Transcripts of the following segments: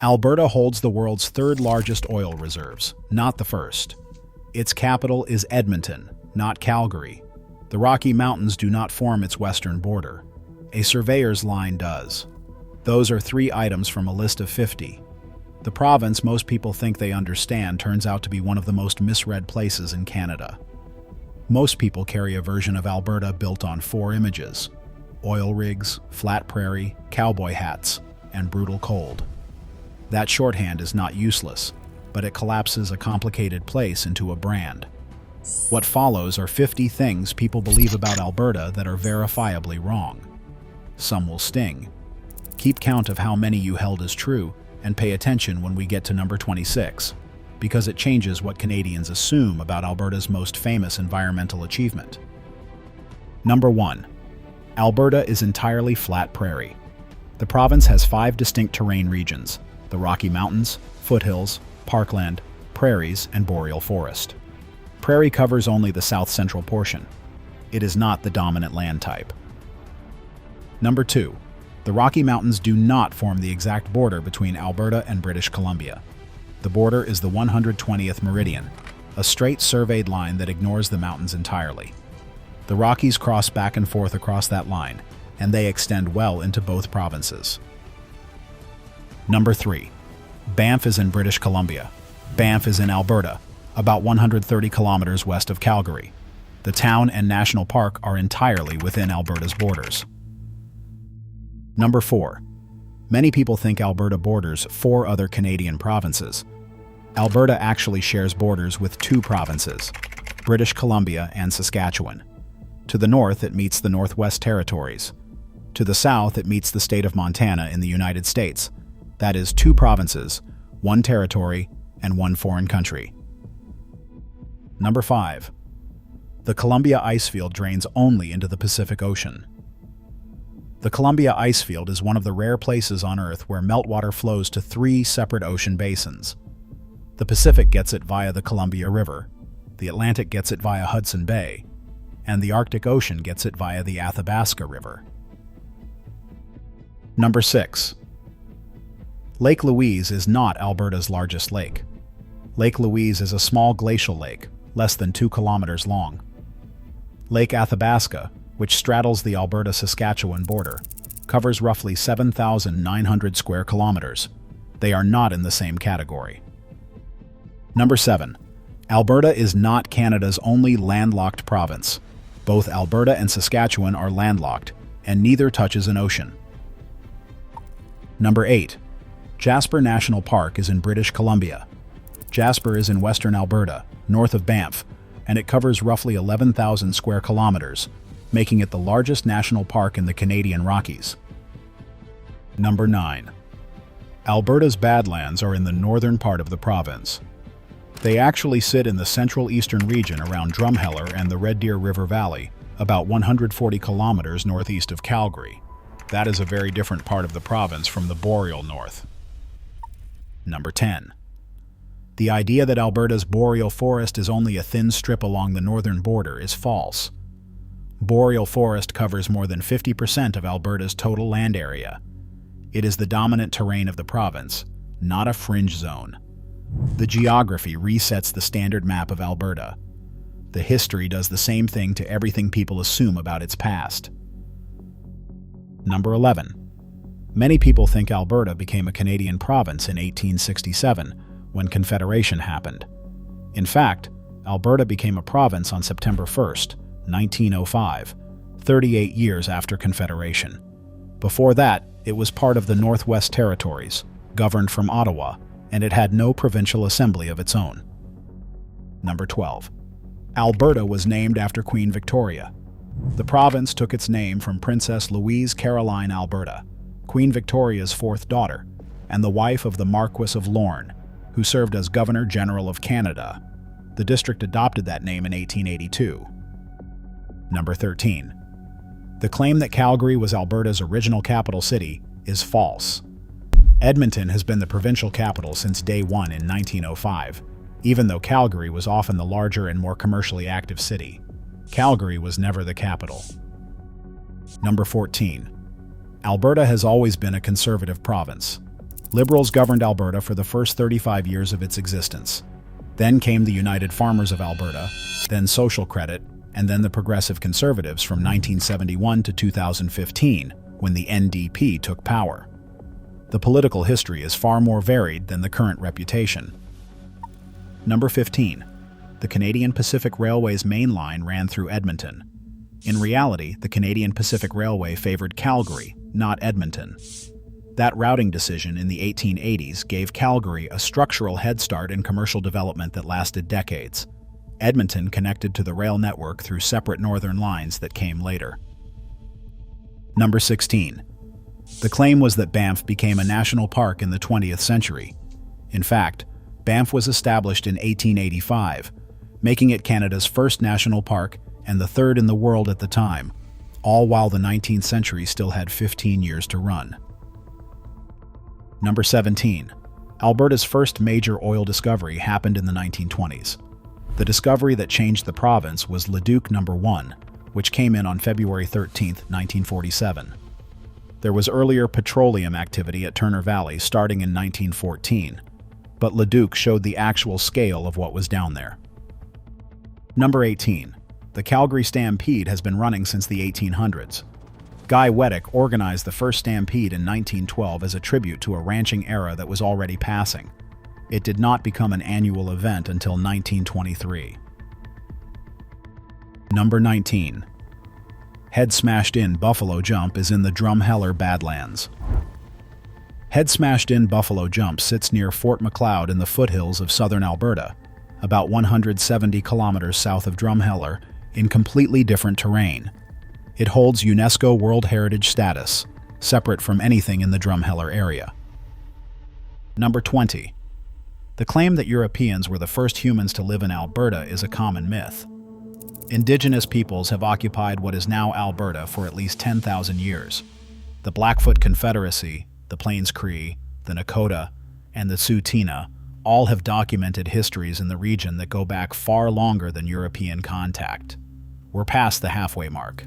Alberta holds the world's third largest oil reserves, not the first. Its capital is Edmonton, not Calgary. The Rocky Mountains do not form its western border. A surveyor's line does. Those are 3 items from a list of 50. The province most people think they understand turns out to be one of the most misread places in Canada. Most people carry a version of Alberta built on 4 images: oil rigs, flat prairie, cowboy hats, and brutal cold. That shorthand is not useless, but it collapses a complicated place into a brand. What follows are 50 things people believe about Alberta that are verifiably wrong. Some will sting. Keep count of how many you held as true, and pay attention when we get to number 26, because it changes what Canadians assume about Alberta's most famous environmental achievement. Number 1. Alberta is entirely flat prairie. The province has 5 distinct terrain regions: the Rocky Mountains, foothills, parkland, prairies, and boreal forest. Prairie covers only the south-central portion. It is not the dominant land type. Number 2. The Rocky Mountains do not form the exact border between Alberta and British Columbia. The border is the 120th meridian, a straight surveyed line that ignores the mountains entirely. The Rockies cross back and forth across that line, and they extend well into both provinces. Number 3. Banff is in British Columbia. Banff is in Alberta, about 130 kilometers west of Calgary. The town and national park are entirely within Alberta's borders. Number 4. Many people think Alberta borders 4 other Canadian provinces. Alberta actually shares borders with 2 provinces, British Columbia and Saskatchewan. To the north, it meets the Northwest Territories. To the south, it meets the state of Montana in the United States. That is 2 provinces, 1 territory, and 1 foreign country. Number 5. The Columbia Icefield drains only into the Pacific Ocean. The Columbia Icefield is one of the rare places on Earth where meltwater flows to 3 separate ocean basins. The Pacific gets it via the Columbia River, the Atlantic gets it via Hudson Bay, and the Arctic Ocean gets it via the Athabasca River. Number 6. Lake Louise is not Alberta's largest lake. Lake Louise is a small glacial lake, less than 2 kilometers long. Lake Athabasca, which straddles the Alberta-Saskatchewan border, covers roughly 7,900 square kilometers. They are not in the same category. Number 7. Alberta is not Canada's only landlocked province. Both Alberta and Saskatchewan are landlocked, and neither touches an ocean. Number 8. Jasper National Park is in British Columbia. Jasper is in western Alberta, north of Banff, and it covers roughly 11,000 square kilometers, making it the largest national park in the Canadian Rockies. Number 9. Alberta's Badlands are in the northern part of the province. They actually sit in the central eastern region around Drumheller and the Red Deer River Valley, about 140 kilometers northeast of Calgary. That is a very different part of the province from the boreal north. Number 10. The idea that Alberta's boreal forest is only a thin strip along the northern border is false. Boreal forest covers more than 50% of Alberta's total land area. It is the dominant terrain of the province, not a fringe zone. The geography resets the standard map of Alberta. The history does the same thing to everything people assume about its past. Number 11. Many people think Alberta became a Canadian province in 1867, when Confederation happened. In fact, Alberta became a province on September 1st, 1905, 38 years after Confederation. Before that, it was part of the Northwest Territories, governed from Ottawa, and it had no provincial assembly of its own. Number 12. Alberta was named after Queen Victoria. The province took its name from Princess Louise Caroline Alberta, Queen Victoria's 4th daughter, and the wife of the Marquess of Lorne, who served as Governor General of Canada. The district adopted that name in 1882. Number 13. The claim that Calgary was Alberta's original capital city is false. Edmonton has been the provincial capital since day one in 1905, even though Calgary was often the larger and more commercially active city. Calgary was never the capital. Number 14. Alberta has always been a conservative province. Liberals governed Alberta for the first 35 years of its existence. Then came the United Farmers of Alberta, then Social Credit, and then the Progressive Conservatives from 1971 to 2015, when the NDP took power. The political history is far more varied than the current reputation. Number 15. The Canadian Pacific Railway's main line ran through Edmonton. In reality, the Canadian Pacific Railway favored Calgary, not Edmonton. That routing decision in the 1880s gave Calgary a structural head start in commercial development that lasted decades. Edmonton connected to the rail network through separate northern lines that came later. Number 16. The claim was that Banff became a national park in the 20th century. In fact, Banff was established in 1885, making it Canada's first national park and the third in the world at the time, all while the 19th century still had 15 years to run. Number 17. Alberta's first major oil discovery happened in the 1920s. The discovery that changed the province was Leduc No. 1, which came in on February 13, 1947. There was earlier petroleum activity at Turner Valley starting in 1914, but Leduc showed the actual scale of what was down there. Number 18. The Calgary Stampede has been running since the 1800s. Guy Weddick organized the first stampede in 1912 as a tribute to a ranching era that was already passing. It did not become an annual event until 1923. Number 19. Head Smashed In Buffalo Jump is in the Drumheller Badlands. Head Smashed In Buffalo Jump sits near Fort Macleod in the foothills of southern Alberta, about 170 kilometers south of Drumheller, in completely different terrain. It holds UNESCO World Heritage status, separate from anything in the Drumheller area. Number 20. The claim that Europeans were the first humans to live in Alberta is a common myth. Indigenous peoples have occupied what is now Alberta for at least 10,000 years. The Blackfoot Confederacy, the Plains Cree, the Nakota, and the Tsuut'ina all have documented histories in the region that go back far longer than European contact. We're past the halfway mark.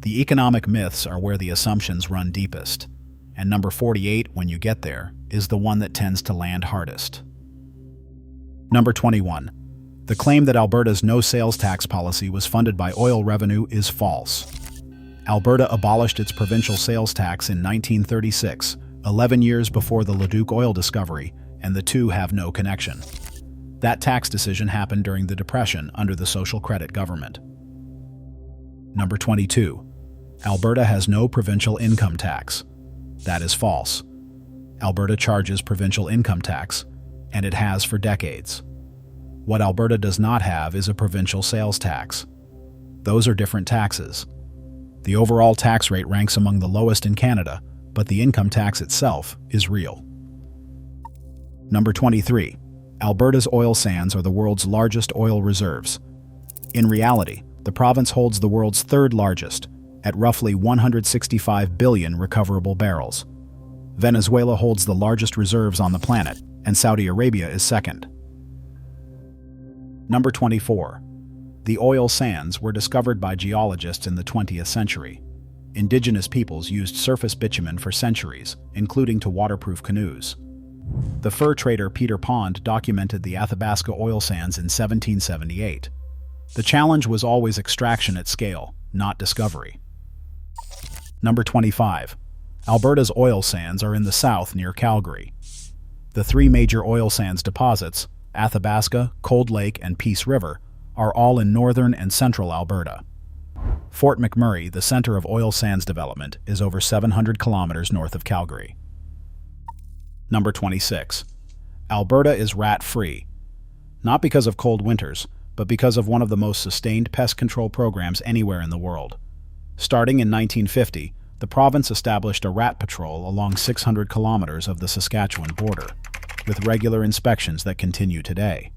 The economic myths are where the assumptions run deepest, and number 48, when you get there, is the one that tends to land hardest. Number 21. The claim that Alberta's no sales tax policy was funded by oil revenue is false. Alberta abolished its provincial sales tax in 1936, 11 years before the Leduc oil discovery, and the two have no connection. That tax decision happened during the Depression under the Social Credit government. Number 22. Alberta has no provincial income tax. That is false. Alberta charges provincial income tax, and it has for decades. What Alberta does not have is a provincial sales tax. Those are different taxes. The overall tax rate ranks among the lowest in Canada, but the income tax itself is real. Number 23. Alberta's oil sands are the world's largest oil reserves. In reality, the province holds the world's third largest, at roughly 165 billion recoverable barrels. Venezuela holds the largest reserves on the planet, and Saudi Arabia is second. Number 24. The oil sands were discovered by geologists in the 20th century. Indigenous peoples used surface bitumen for centuries, including to waterproof canoes. The fur trader Peter Pond documented the Athabasca oil sands in 1778. The challenge was always extraction at scale, not discovery. Number 25. Alberta's oil sands are in the south near Calgary. The three major oil sands deposits, Athabasca, Cold Lake, and Peace River, are all in northern and central Alberta. Fort McMurray, the center of oil sands development, is over 700 kilometers north of Calgary. Number 26. Alberta is rat-free. Not because of cold winters, but because of one of the most sustained pest control programs anywhere in the world. Starting in 1950, the province established a rat patrol along 600 kilometers of the Saskatchewan border, with regular inspections that continue today.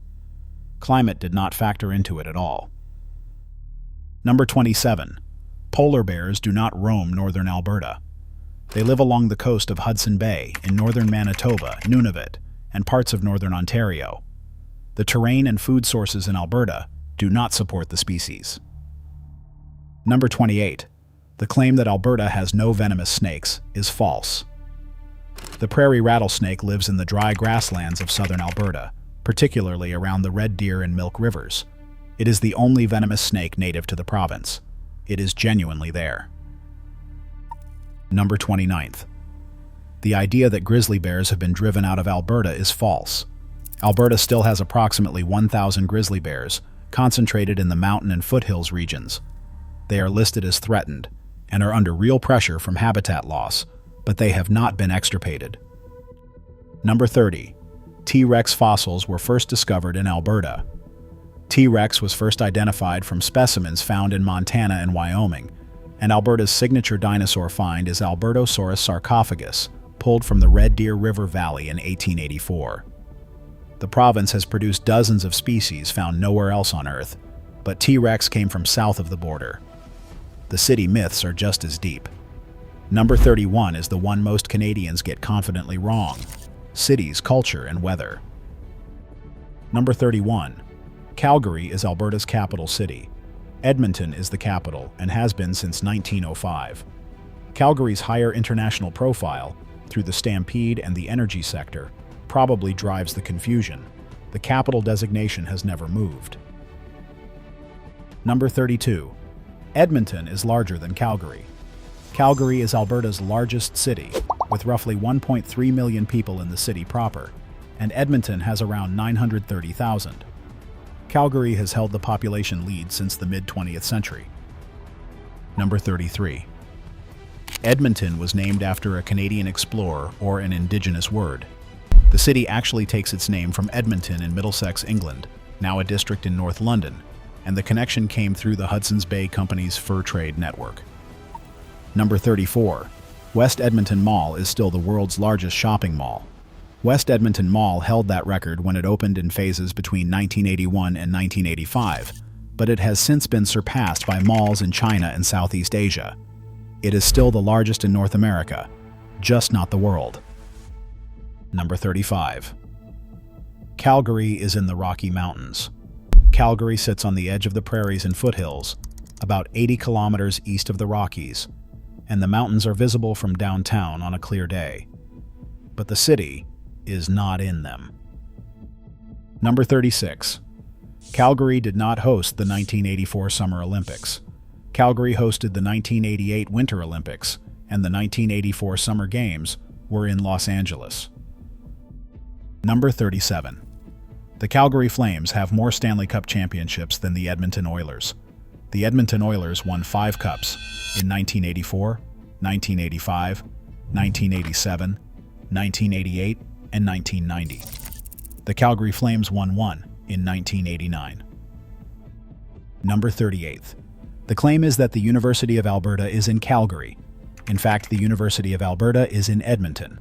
Climate did not factor into it at all. Number 27. Polar bears do not roam northern Alberta. They live along the coast of Hudson Bay in northern Manitoba, Nunavut, and parts of northern Ontario. The terrain and food sources in Alberta do not support the species. Number 28. The claim that Alberta has no venomous snakes is false. The prairie rattlesnake lives in the dry grasslands of southern Alberta, particularly around the Red Deer and Milk Rivers. It is the only venomous snake native to the province. It is genuinely there. Number 29th. The idea that grizzly bears have been driven out of Alberta is false. Alberta still has approximately 1,000 grizzly bears, concentrated in the mountain and foothills regions. They are listed as threatened and are under real pressure from habitat loss, but they have not been extirpated. Number 30. T-Rex fossils were first discovered in Alberta. T-Rex was first identified from specimens found in Montana and Wyoming, and Alberta's signature dinosaur find is Albertosaurus sarcophagus, pulled from the Red Deer River Valley in 1884. The province has produced dozens of species found nowhere else on Earth, but T-Rex came from south of the border. The city myths are just as deep. Number 31 is the one most Canadians get confidently wrong: cities, culture, and weather. Number 31. Calgary is Alberta's capital city. Edmonton is the capital and has been since 1905. Calgary's higher international profile, through the stampede and the energy sector, probably drives the confusion. The capital designation has never moved. Number 32. Edmonton is larger than Calgary. Calgary is Alberta's largest city, with roughly 1.3 million people in the city proper, and Edmonton has around 930,000. Calgary has held the population lead since the mid-20th century. Number 33. Edmonton was named after a Canadian explorer or an Indigenous word. The city actually takes its name from Edmonton in Middlesex, England, now a district in North London, and the connection came through the Hudson's Bay Company's fur trade network. Number 34. West Edmonton Mall is still the world's largest shopping mall. West Edmonton Mall held that record when it opened in phases between 1981 and 1985, but it has since been surpassed by malls in China and Southeast Asia. It is still the largest in North America, just not the world. Number 35. Calgary is in the Rocky Mountains. Calgary sits on the edge of the prairies and foothills, about 80 kilometers east of the Rockies, and the mountains are visible from downtown on a clear day. But the city is not in them. Number 36. Calgary did not host the 1984 Summer Olympics. Calgary hosted the 1988 Winter Olympics, and the 1984 Summer Games were in Los Angeles. Number 37. The Calgary Flames have more Stanley Cup championships than the Edmonton Oilers. The Edmonton Oilers won 5 cups in 1984, 1985, 1987, 1988, and 1990. The Calgary Flames won 1 in 1989. Number 38. The claim is that the University of Alberta is in Calgary. In fact, the University of Alberta is in Edmonton.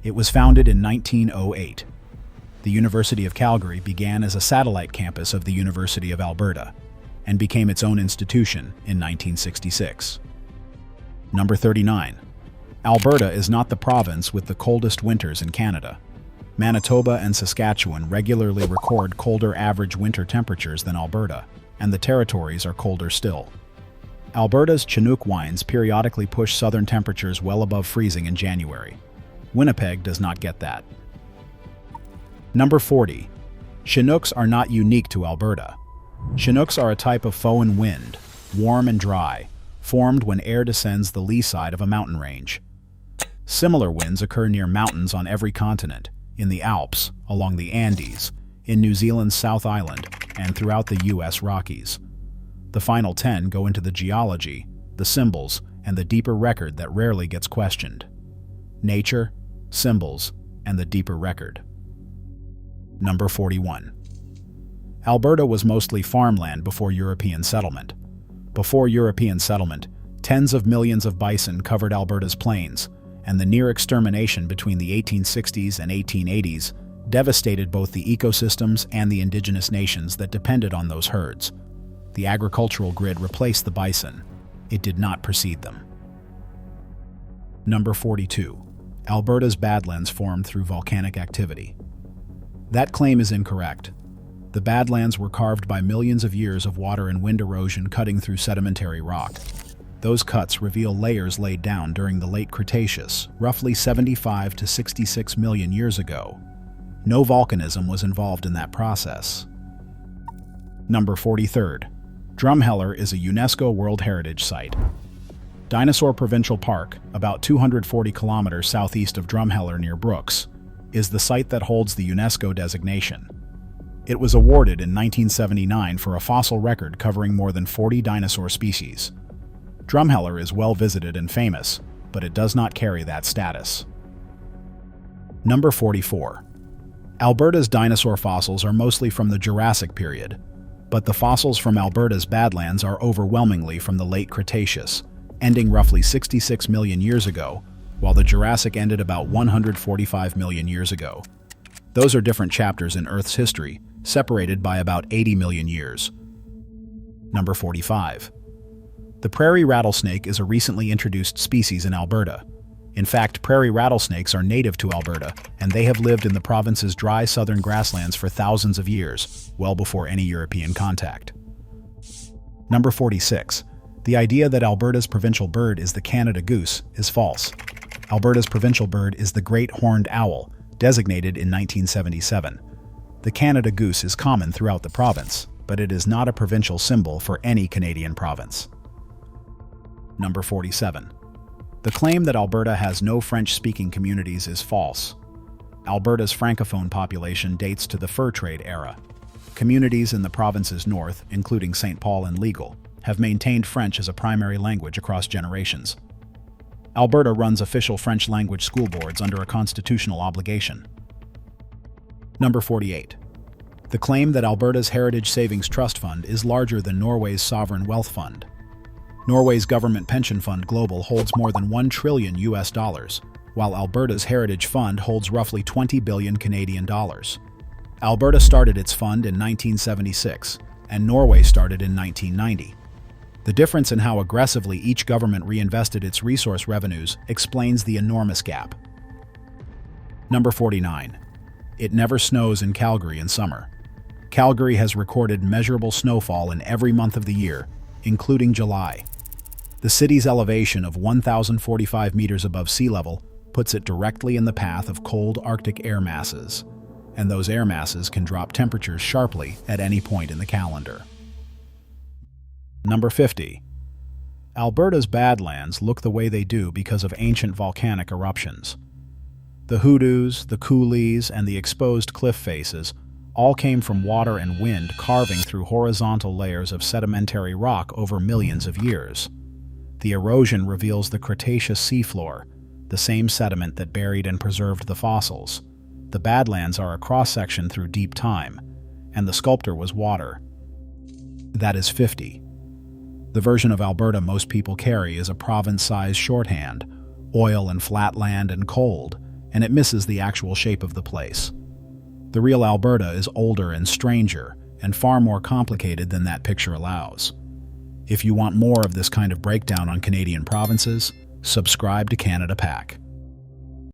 It was founded in 1908. The University of Calgary began as a satellite campus of the University of Alberta and became its own institution in 1966. Number 39. Alberta is not the province with the coldest winters in Canada. Manitoba and Saskatchewan regularly record colder average winter temperatures than Alberta, and the territories are colder still. Alberta's Chinook winds periodically push southern temperatures well above freezing in January. Winnipeg does not get that. Number 40. Chinooks are not unique to Alberta. Chinooks are a type of foehn wind, warm and dry, formed when air descends the lee side of a mountain range. Similar winds occur near mountains on every continent, in the Alps, along the Andes, in New Zealand's South Island, and throughout the U.S. Rockies. The final 10 go into the geology, the symbols, and the deeper record that rarely gets questioned. Nature, symbols, and the deeper record. Number 41. Alberta was mostly farmland before European settlement. Before European settlement, tens of millions of bison covered Alberta's plains, and the near extermination between the 1860s and 1880s devastated both the ecosystems and the indigenous nations that depended on those herds. The agricultural grid replaced the bison. It did not precede them. Number 42. Alberta's Badlands formed through volcanic activity. That claim is incorrect. The Badlands were carved by millions of years of water and wind erosion cutting through sedimentary rock. Those cuts reveal layers laid down during the late Cretaceous, roughly 75 to 66 million years ago. No volcanism was involved in that process. Number 43rd. Drumheller is a UNESCO World Heritage Site. Dinosaur Provincial Park, about 240 kilometers southeast of Drumheller near Brooks, is the site that holds the UNESCO designation. It was awarded in 1979 for a fossil record covering more than 40 dinosaur species. Drumheller is well visited and famous, but it does not carry that status. Number 44. Alberta's dinosaur fossils are mostly from the Jurassic period, but the fossils from Alberta's Badlands are overwhelmingly from the late Cretaceous, ending roughly 66 million years ago, while the Jurassic ended about 145 million years ago. Those are different chapters in Earth's history, separated by about 80 million years. Number 45. The prairie rattlesnake is a recently introduced species in Alberta. In fact, prairie rattlesnakes are native to Alberta, and they have lived in the province's dry southern grasslands for thousands of years, well before any European contact. Number 46. The idea that Alberta's provincial bird is the Canada goose is false. Alberta's provincial bird is the great horned owl, designated in 1977. The Canada goose is common throughout the province, but it is not a provincial symbol for any Canadian province. Number 47. The claim that Alberta has no French-speaking communities is false. Alberta's francophone population dates to the fur trade era. Communities in the province's north, including St. Paul and Legal, have maintained French as a primary language across generations. Alberta runs official French-language school boards under a constitutional obligation. Number 48. The claim that Alberta's Heritage Savings Trust Fund is larger than Norway's Sovereign Wealth Fund. Norway's government pension fund Global holds more than $1 trillion, while Alberta's Heritage Fund holds roughly 20 billion Canadian dollars. Alberta started its fund in 1976, and Norway started in 1990. The difference in how aggressively each government reinvested its resource revenues explains the enormous gap. Number 49. It never snows in Calgary in summer. Calgary has recorded measurable snowfall in every month of the year, including July. The city's elevation of 1,045 meters above sea level puts it directly in the path of cold Arctic air masses, and those air masses can drop temperatures sharply at any point in the calendar. Number 50. Alberta's Badlands look the way they do because of ancient volcanic eruptions. The hoodoos, the coulees, and the exposed cliff faces all came from water and wind carving through horizontal layers of sedimentary rock over millions of years. The erosion reveals the Cretaceous seafloor, the same sediment that buried and preserved the fossils. The Badlands are a cross-section through deep time, and the sculptor was water. That is 50. The version of Alberta most people carry is a province-sized shorthand, oil and flat land and cold, and it misses the actual shape of the place. The real Alberta is older and stranger, and far more complicated than that picture allows. If you want more of this kind of breakdown on Canadian provinces, subscribe to Canada Pack.